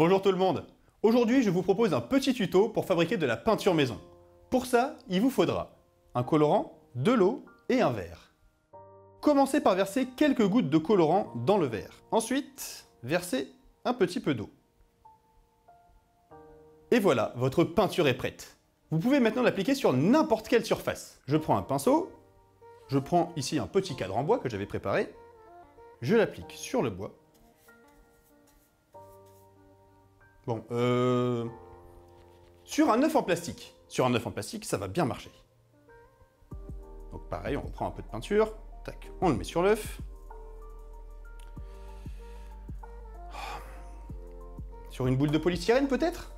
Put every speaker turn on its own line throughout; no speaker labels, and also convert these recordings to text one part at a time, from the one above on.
Bonjour tout le monde. Aujourd'hui, je vous propose un petit tuto pour fabriquer de la peinture maison. Pour ça, il vous faudra un colorant, de l'eau et un verre. Commencez par verser quelques gouttes de colorant dans le verre. Ensuite, versez un petit peu d'eau. Et voilà, votre peinture est prête. Vous pouvez maintenant l'appliquer sur n'importe quelle surface. Je prends un pinceau, je prends ici un petit cadre en bois que j'avais préparé, je l'applique sur le bois. Bon, sur un œuf en plastique. Sur un œuf en plastique, ça va bien marcher. Donc pareil, on reprend un peu de peinture, tac, on le met sur l'œuf. Sur une boule de polystyrène peut-être?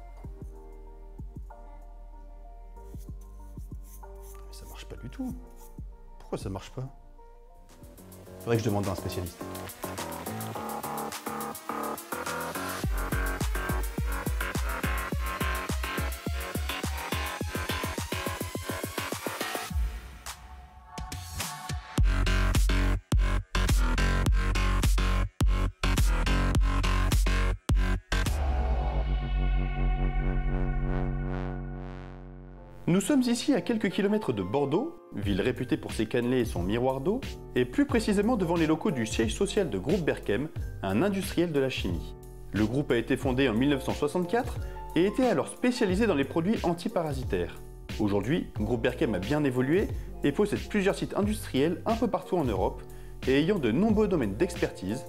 Mais ça marche pas du tout. Pourquoi ça marche pas? Faudrait que je demande à un spécialiste. Nous sommes ici à quelques kilomètres de Bordeaux, ville réputée pour ses cannelés et son miroir d'eau, et plus précisément devant les locaux du siège social de Groupe Berchem, un industriel de la chimie. Le groupe a été fondé en 1964 et était alors spécialisé dans les produits antiparasitaires. Aujourd'hui, Groupe Berchem a bien évolué et possède plusieurs sites industriels un peu partout en Europe et ayant de nombreux domaines d'expertise,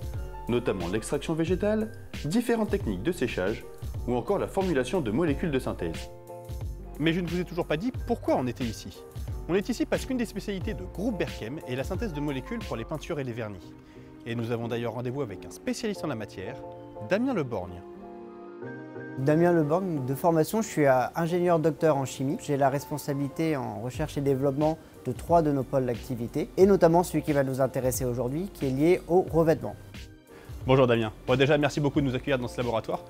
notamment l'extraction végétale, différentes techniques de séchage ou encore la formulation de molécules de synthèse. Mais je ne vous ai toujours pas dit pourquoi on était ici. On est ici parce qu'une des spécialités de Groupe Berchem est la synthèse de molécules pour les peintures et les vernis. Et nous avons d'ailleurs rendez-vous avec un spécialiste en la matière, Damien Leborgne.
Damien Leborgne, de formation, je suis ingénieur docteur en chimie. J'ai la responsabilité en recherche et développement de 3 de nos pôles d'activité, et notamment celui qui va nous intéresser aujourd'hui, qui est lié au revêtement.
Bonjour Damien. Bon, déjà, merci beaucoup de nous accueillir dans ce laboratoire.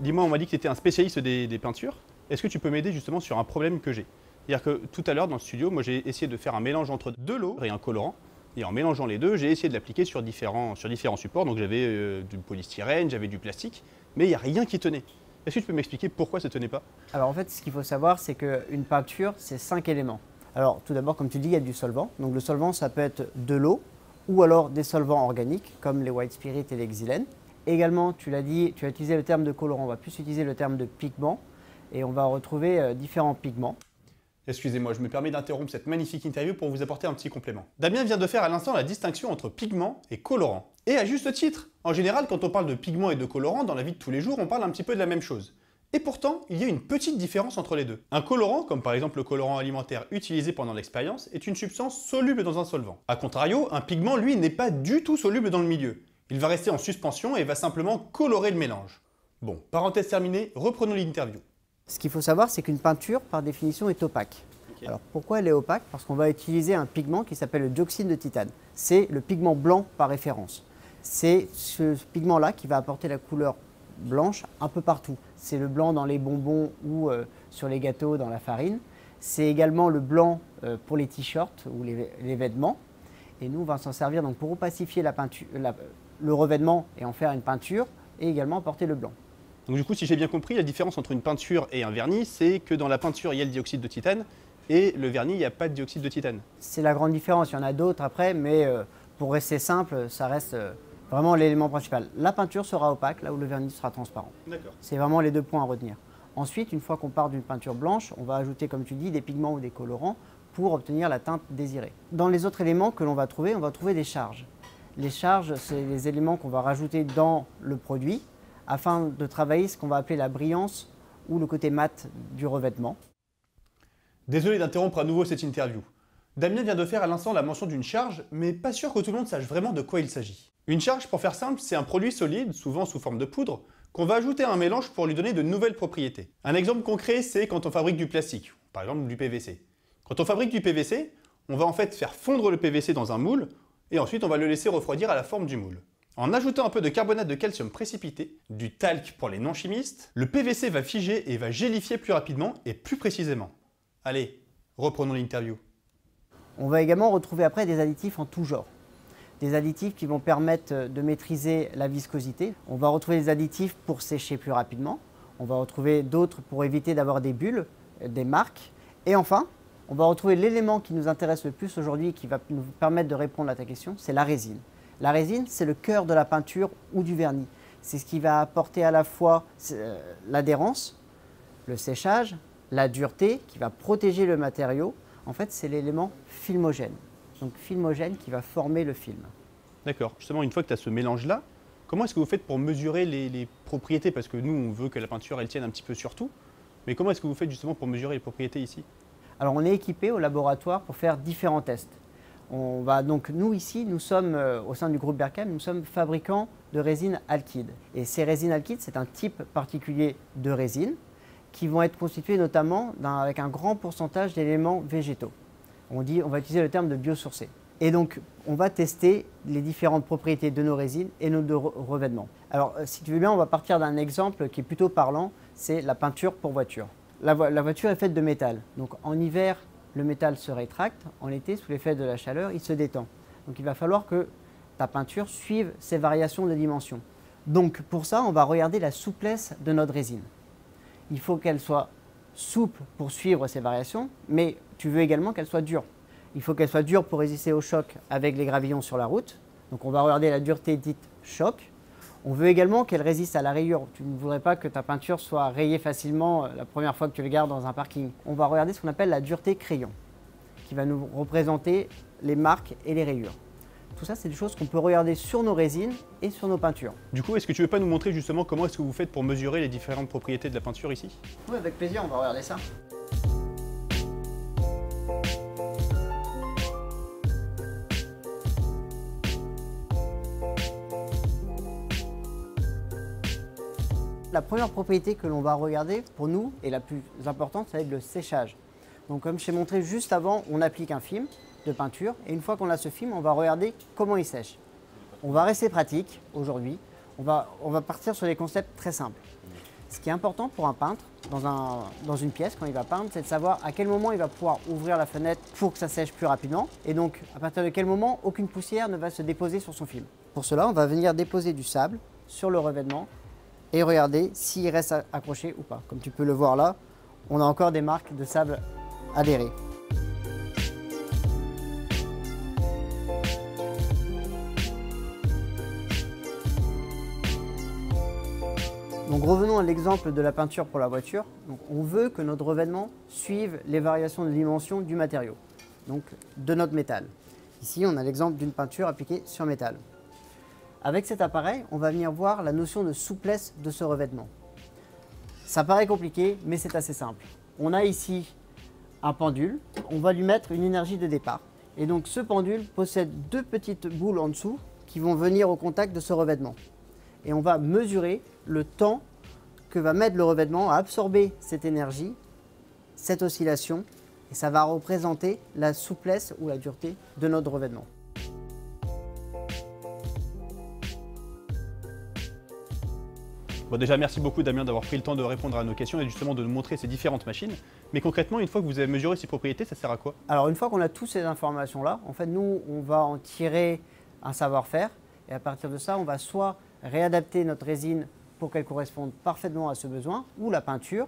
Dis-moi, on m'a dit que tu étais un spécialiste des peintures. Est-ce que tu peux m'aider justement sur un problème que j'ai? C'est-à-dire que tout à l'heure dans le studio, moi j'ai essayé de faire un mélange entre de l'eau et un colorant. Et en mélangeant les deux, j'ai essayé de l'appliquer sur différents supports. Donc j'avais du polystyrène, j'avais du plastique, mais il n'y a rien qui tenait. Est-ce que tu peux m'expliquer pourquoi ça ne tenait pas?
Alors en fait, ce qu'il faut savoir, c'est qu'une peinture, c'est 5 éléments. Alors tout d'abord, comme tu dis, il y a du solvant. Donc le solvant, ça peut être de l'eau ou alors des solvants organiques comme les white spirit et les xylènes. Également, tu l'as dit, tu as utilisé le terme de colorant, on va plus utiliser le terme de pigment. Et on va retrouver différents pigments.
Excusez-moi, je me permets d'interrompre cette magnifique interview pour vous apporter un petit complément. Damien vient de faire à l'instant la distinction entre pigment et colorant. Et à juste titre. En général, quand on parle de pigment et de colorant, dans la vie de tous les jours, on parle un petit peu de la même chose. Et pourtant, il y a une petite différence entre les deux. Un colorant, comme par exemple le colorant alimentaire utilisé pendant l'expérience, est une substance soluble dans un solvant. A contrario, un pigment, lui, n'est pas du tout soluble dans le milieu. Il va rester en suspension et va simplement colorer le mélange. Bon, parenthèse terminée, reprenons l'interview.
Ce qu'il faut savoir, c'est qu'une peinture, par définition, est opaque. Okay. Alors pourquoi elle est opaque? Parce qu'on va utiliser un pigment qui s'appelle le dioxyde de titane. C'est le pigment blanc par référence. C'est ce pigment-là qui va apporter la couleur blanche un peu partout. C'est le blanc dans les bonbons ou sur les gâteaux, dans la farine. C'est également le blanc pour les t-shirts ou les vêtements. Et nous, on va s'en servir donc, pour opacifier le revêtement et en faire une peinture, et également apporter le blanc.
Donc du coup, si j'ai bien compris, la différence entre une peinture et un vernis, c'est que dans la peinture, il y a le dioxyde de titane, et le vernis, il n'y a pas de dioxyde de titane.
C'est la grande différence, il y en a d'autres après, mais pour rester simple, ça reste vraiment l'élément principal. La peinture sera opaque, là où le vernis sera transparent.
D'accord.
C'est vraiment les 2 points à retenir. Ensuite, une fois qu'on part d'une peinture blanche, on va ajouter, comme tu dis, des pigments ou des colorants pour obtenir la teinte désirée. Dans les autres éléments que l'on va trouver, on va trouver des charges. Les charges, c'est les éléments qu'on va rajouter dans le produit, afin de travailler ce qu'on va appeler la brillance ou le côté mat du revêtement.
Désolé d'interrompre à nouveau cette interview. Damien vient de faire à l'instant la mention d'une charge, mais pas sûr que tout le monde sache vraiment de quoi il s'agit. Une charge, pour faire simple, c'est un produit solide, souvent sous forme de poudre, qu'on va ajouter à un mélange pour lui donner de nouvelles propriétés. Un exemple concret, c'est quand on fabrique du plastique, par exemple du PVC. Quand on fabrique du PVC, on va en fait faire fondre le PVC dans un moule, et ensuite on va le laisser refroidir à la forme du moule. En ajoutant un peu de carbonate de calcium précipité, du talc pour les non-chimistes, le PVC va figer et va gélifier plus rapidement et plus précisément. Allez, reprenons l'interview.
On va également retrouver après des additifs en tout genre. des additifs qui vont permettre de maîtriser la viscosité. On va retrouver des additifs pour sécher plus rapidement. On va retrouver d'autres pour éviter d'avoir des bulles, des marques. Et enfin, on va retrouver l'élément qui nous intéresse le plus aujourd'hui et qui va nous permettre de répondre à ta question, c'est la résine. La résine, c'est le cœur de la peinture ou du vernis. C'est ce qui va apporter à la fois l'adhérence, le séchage, la dureté, qui va protéger le matériau. En fait, c'est l'élément filmogène. Donc filmogène qui va former le film.
D'accord. Justement, une fois que tu as ce mélange-là, comment est-ce que vous faites pour mesurer les propriétés? Parce que nous, on veut que la peinture, elle tienne un petit peu sur tout. Mais comment est-ce que vous faites justement pour mesurer les propriétés ici?
Alors, on est équipé au laboratoire pour faire différents tests. Nous, ici, nous sommes, au sein du groupe Berchem, nous sommes fabricants de résines alkydes. Et ces résines alkydes, c'est un type particulier de résine qui vont être constituées notamment avec un grand pourcentage d'éléments végétaux. On va utiliser le terme de biosourcés. Et donc, on va tester les différentes propriétés de nos résines et nos revêtements. Alors, si tu veux bien, on va partir d'un exemple qui est plutôt parlant, c'est la peinture pour voiture. La voiture est faite de métal. Donc, en hiver, le métal se rétracte. En été, sous l'effet de la chaleur, il se détend. Donc, il va falloir que ta peinture suive ces variations de dimension. Donc, pour ça, on va regarder la souplesse de notre résine. Il faut qu'elle soit souple pour suivre ces variations, mais tu veux également qu'elle soit dure. Il faut qu'elle soit dure pour résister au choc avec les gravillons sur la route. Donc on va regarder la dureté dite choc. On veut également qu'elle résiste à la rayure. Tu ne voudrais pas que ta peinture soit rayée facilement la première fois que tu le gardes dans un parking. On va regarder ce qu'on appelle la dureté crayon, qui va nous représenter les marques et les rayures. Tout ça, c'est des choses qu'on peut regarder sur nos résines et sur nos peintures.
Du coup, est-ce que tu veux pas nous montrer justement comment est-ce que vous faites pour mesurer les différentes propriétés de la peinture ici?
Oui, avec plaisir, on va regarder ça. La première propriété que l'on va regarder pour nous, et la plus importante, ça va être le séchage. Donc comme je t'ai montré juste avant, on applique un film de peinture et une fois qu'on a ce film, on va regarder comment il sèche. On va rester pratique aujourd'hui, on va partir sur des concepts très simples. Ce qui est important pour un peintre dans une pièce quand il va peindre, c'est de savoir à quel moment il va pouvoir ouvrir la fenêtre pour que ça sèche plus rapidement et donc à partir de quel moment aucune poussière ne va se déposer sur son film. Pour cela, on va venir déposer du sable sur le revêtement et regarder s'il reste accroché ou pas. Comme tu peux le voir là, on a encore des marques de sable adhérées. Donc revenons à l'exemple de la peinture pour la voiture. Donc, on veut que notre revêtement suive les variations de dimension du matériau, donc de notre métal. Ici, on a l'exemple d'une peinture appliquée sur métal. Avec cet appareil, on va venir voir la notion de souplesse de ce revêtement. Ça paraît compliqué, mais c'est assez simple. On a ici un pendule, on va lui mettre une énergie de départ. Et donc ce pendule possède deux petites boules en dessous qui vont venir au contact de ce revêtement. Et on va mesurer le temps que va mettre le revêtement à absorber cette énergie, cette oscillation, et ça va représenter la souplesse ou la dureté de notre revêtement.
Bon, déjà, merci beaucoup Damien d'avoir pris le temps de répondre à nos questions et justement de nous montrer ces différentes machines. Mais concrètement, une fois que vous avez mesuré ces propriétés, ça sert à quoi?
Alors une fois qu'on a toutes ces informations-là, en fait nous, on va en tirer un savoir-faire et à partir de ça, on va soit réadapter notre résine pour qu'elle corresponde parfaitement à ce besoin ou la peinture.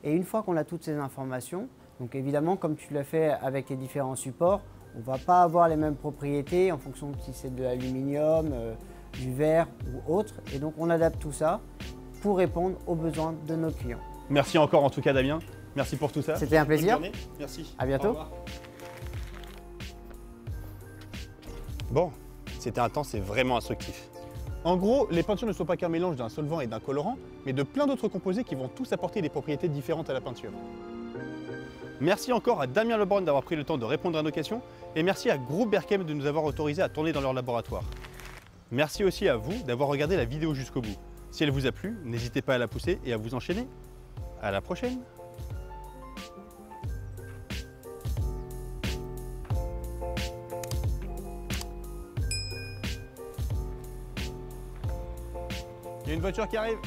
Et une fois qu'on a toutes ces informations, donc évidemment comme tu l'as fait avec les différents supports, on ne va pas avoir les mêmes propriétés en fonction de si c'est de l'aluminium, du verre ou autre. Et donc on adapte tout ça pour répondre aux besoins de nos clients.
Merci encore en tout cas Damien, merci pour tout ça.
C'était un plaisir.
Bonne journée. Merci.
À bientôt.
Au revoir. Bon, c'était intense et vraiment instructif. En gros, les peintures ne sont pas qu'un mélange d'un solvant et d'un colorant, mais de plein d'autres composés qui vont tous apporter des propriétés différentes à la peinture. Merci encore à Damien Leborgne d'avoir pris le temps de répondre à nos questions et merci à Groupe Berchem de nous avoir autorisé à tourner dans leur laboratoire. Merci aussi à vous d'avoir regardé la vidéo jusqu'au bout. Si elle vous a plu, n'hésitez pas à la pousser et à vous enchaîner. À la prochaine! Il y a une voiture qui arrive.